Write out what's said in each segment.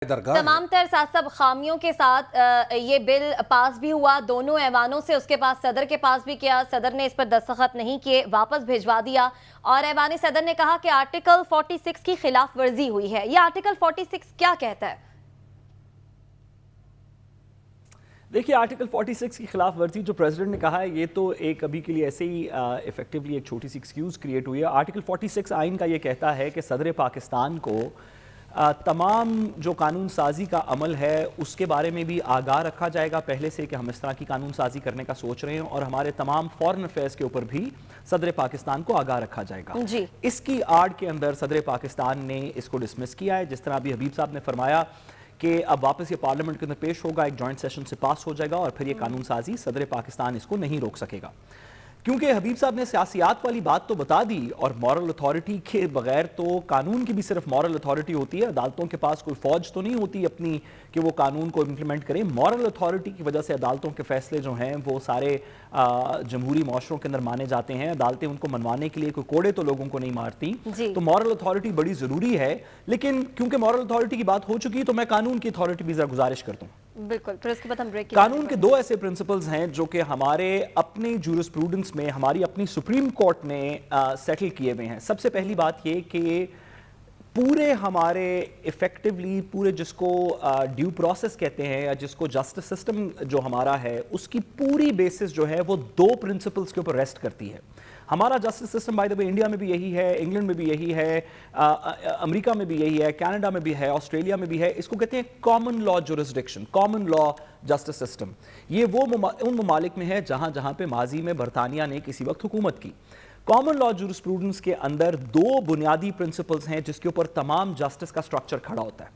तमाम तर साथ सब खामियों के साथ ये बिल पास भी हुआ दोनों ऐवानों से, उसके बाद सदर के पास भी किया, सदर ने इस पर दस्तखत नहीं किए, वापस भिजवा दिया और ऐवान सदर ने कहा कि आर्टिकल 46 की खिलाफ वर्जी हुई है। ये आर्टिकल 46 क्या कहता है? देखिए, आर्टिकल 46 की खिलाफ वर्जी जो प्रेसिडेंट ने कहा है, ये तो एक अभी के लिए ऐसे ही इफेक्टिवली एक छोटी सी एक्सक्यूज़ क्रिएट हुई है। आर्टिकल 46 आइन का ये कहता है कि सदर पाकिस्तान को तमाम जो कानून साजी का अमल है उसके बारे में भी आगाह रखा जाएगा पहले से कि हम इस तरह की कानून साजी करने का सोच रहे हैं, और हमारे तमाम फॉरेन अफेयर्स के ऊपर भी सदर पाकिस्तान को आगाह रखा जाएगा जी। इसकी आड़ के अंदर सदर पाकिस्तान ने इसको डिसमिस किया है। जिस तरह अभी हबीब साहब ने फरमाया कि अब वापस ये पार्लियामेंट के अंदर पेश होगा, एक जॉइंट सेशन से पास हो जाएगा और फिर ये कानून साजी सदर पाकिस्तान इसको नहीं रोक सकेगा। क्योंकि हबीब साहब ने सियासियात वाली बात तो बता दी, और मॉरल अथॉरिटी के बगैर तो कानून की भी सिर्फ मॉरल अथॉरिटी होती है। अदालतों के पास कोई फौज तो नहीं होती अपनी कि वो कानून को इम्प्लीमेंट करें। मॉरल अथॉरिटी की वजह से अदालतों के फैसले जो हैं वो सारे जमहूरी माशरों के अंदर माने जाते हैं। अदालतें उनको मनवाने के लिए कोई कोड़े तो लोगों को नहीं मारती, तो मॉरल अथॉरिटी बड़ी ज़रूरी है। लेकिन क्योंकि मॉरल अथॉरिटी की बात हो चुकी तो मैं कानून की अथॉरिटी भी ज़रा गुजारिश करता हूँ। बिल्कुल, फिर उसके बाद हम ब्रेक। कानून के दो ऐसे प्रिंसिपल्स हैं जो कि हमारे अपने जूरिस्प्रूडेंस में, हमारी अपनी सुप्रीम कोर्ट ने सेटल किए हुए हैं। सबसे पहली बात ये कि पूरे हमारे इफेक्टिवली पूरे जिसको ड्यू प्रोसेस कहते हैं या जिसको जस्टिस सिस्टम जो हमारा है उसकी पूरी बेसिस जो है वो दो प्रिंसिपल्स के ऊपर रेस्ट करती है। हमारा justice system by the way India में भी यही है, इंग्लैंड में भी यही है, अमेरिका में भी यही है, कनाडा में भी है, ऑस्ट्रेलिया में भी है। इसको कहते हैं common law jurisdiction, common law justice system. ये वो उन ममालिक में है जहाँ जहाँ पे माजी में बरतानिया ने किसी वक्त हुकूमत की। कॉमन लॉ जुरिस्प्रूडेंस के अंदर दो बुनियादी प्रिंसिपल्स हैं जिसके ऊपर तमाम जस्टिस का स्ट्रक्चर खड़ा होता है।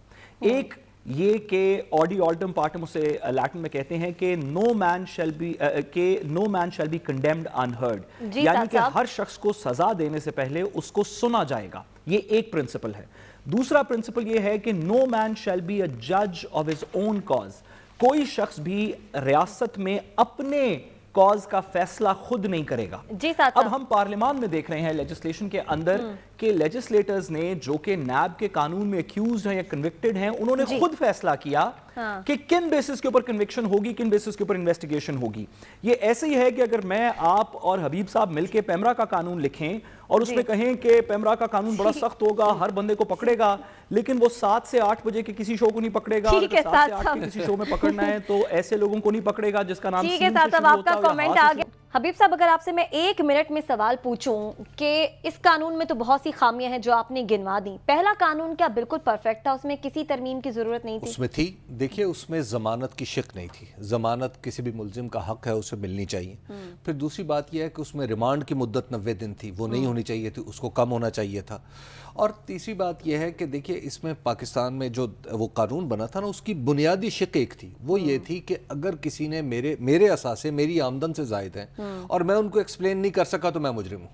एक ये कि ऑडी ऑल्टम पार्टम उसे लैटिन में कहते हैं कि no man shall be condemned unheard, यानी कि हर शख्स को सजा देने से पहले उसको सुना जाएगा। ये एक प्रिंसिपल है। दूसरा प्रिंसिपल ये है कि no man shall be a जज ऑफ हिज ओन कॉज। कोई शख्स भी रियासत में अपने कॉज का फैसला खुद नहीं करेगा जी। अब हम पार्लियामान में देख रहे हैं लेजिस्लेशन के अंदर कि लेजिस्लेटर्स ने जो कि नैब के कानून में एक्यूज्ड हैं या कन्विक्टेड हैं, उन्होंने खुद फैसला किया कि किन बेसिस के ऊपर कन्विक्शन होगी, किन बेसिस के ऊपर इन्वेस्टिगेशन होगी। ये ऐसे ही है कि अगर मैं, आप और हबीब साहब मिलके पेमरा का कानून लिखें और उसमें कहें कि पेमरा का कानून बड़ा सख्त होगा, हर बंदे को पकड़ेगा, लेकिन वो 7 से 8 बजे के किसी शो को नहीं पकड़ेगा, 7 से 8 के किसी शो में पकड़ना है तो ऐसे लोगों को नहीं पकड़ेगा जिसका नाम आपका कमेंट आ गया। हबीब साहब, अगर आपसे मैं 1 मिनट में सवाल पूछूं कि इस कानून में तो बहुत सी खामियां हैं जो आपने गिनवा दी, पहला कानून क्या बिल्कुल परफेक्ट था? उसमें किसी तरमीम की जरूरत नहीं थी? उसमें थी। देखिए, उसमें जमानत की शिक नहीं थी। जमानत किसी भी मुल्जिम का हक है, उसे मिलनी चाहिए। फिर दूसरी बात यह है कि उसमें रिमांड की मुद्दत 90 दिन थी, वो नहीं होनी चाहिए थी, उसको कम होना चाहिए था। और तीसरी बात यह है कि देखिए, इसमें पाकिस्तान में जो वो कानून बना था ना, उसकी बुनियादी शिक एक थी, वो ये थी कि अगर किसी ने मेरे असासे मेरी आमदन से जायद हैं और मैं उनको एक्सप्लेन नहीं कर सका तो मैं मुजरिम हूँ।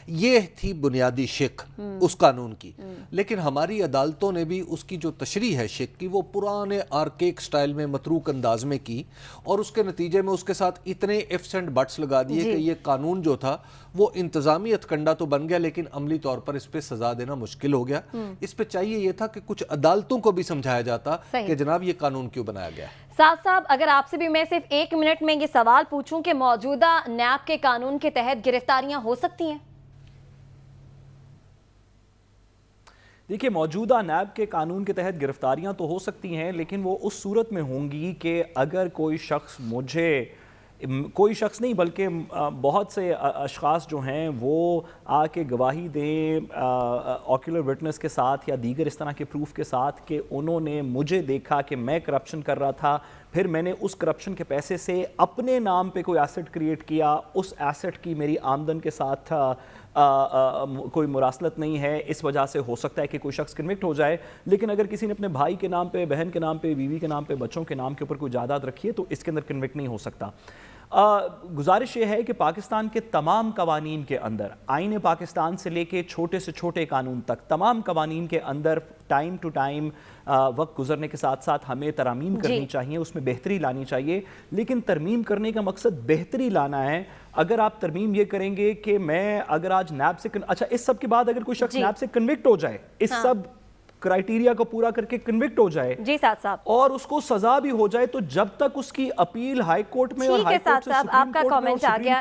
ये थी बुनियादी शिक उस कानून की। लेकिन हमारी अदालतों ने भी उसकी जो तशरीह है शिक की, वो पुराने आर्केक स्टाइल में मतरूक अंदाज में की, और उसके नतीजे में उसके साथ इतने इफ्स एंड बट्स लगा दिए कि ये कानून जो था वो इंतजामी हथकंडा तो बन गया, लेकिन अमली तौर पर इस पे सजा देना मुश्किल हो गया। इस पे चाहिए ये था कि कुछ अदालतों को भी समझाया जाता कि जनाब ये कानून क्यों बनाया गया। साहब, अगर आपसे भी मैं सिर्फ 1 मिनट में ये सवाल पूछूं कि मौजूदा नैब के कानून के तहत गिरफ्तारियां हो सकती हैं? देखिए, मौजूदा नैब के कानून के तहत गिरफ्तारियां तो हो सकती हैं, लेकिन वो उस सूरत में होंगी कि अगर कोई शख्स नहीं बल्कि बहुत से अशखास जो हैं वो आके गवाही दें ऑक्यूलर विटनेस के साथ या दीगर इस तरह के प्रूफ के साथ कि उन्होंने मुझे देखा कि मैं करप्शन कर रहा था, फिर मैंने उस करप्शन के पैसे से अपने नाम पे कोई एसेट क्रिएट किया, उस एसेट की मेरी आमदन के साथ कोई मुरासलत नहीं है, इस वजह से हो सकता है कि कोई शख्स कन्विक्ट हो जाए। लेकिन अगर किसी ने अपने भाई के नाम पे, बहन के नाम पे, बीवी के नाम पे, बच्चों के नाम के ऊपर कोई जायदाद रखी है तो इसके अंदर कन्विक्ट नहीं हो सकता। गुजारिश ये है कि पाकिस्तान के तमाम कवानीन के अंदर, आईन पाकिस्तान से लेके छोटे से छोटे कानून तक, तमाम कवानीन के अंदर टाइम टू टाइम वक्त गुजरने के साथ साथ हमें तरमीम करनी चाहिए, उसमें बेहतरी लानी चाहिए। लेकिन तरमीम करने का मकसद बेहतरी लाना है। अगर आप तरमीम ये करेंगे कि मैं अगर आज नैब से, अच्छा, इस सब के बाद अगर कोई शख्स नैब से कन्विक्ट हो जाए, इस सब क्राइटेरिया को पूरा करके कन्विक्ट हो जाए जी साथ साहब, और उसको सजा भी हो जाए, तो जब तक उसकी अपील हाई कोर्ट में और ठीक है हाई कोर्ट साथ से साहब, सुप्रीम आपका कोर्ट में और कमेंट आ सुप्रीम गया।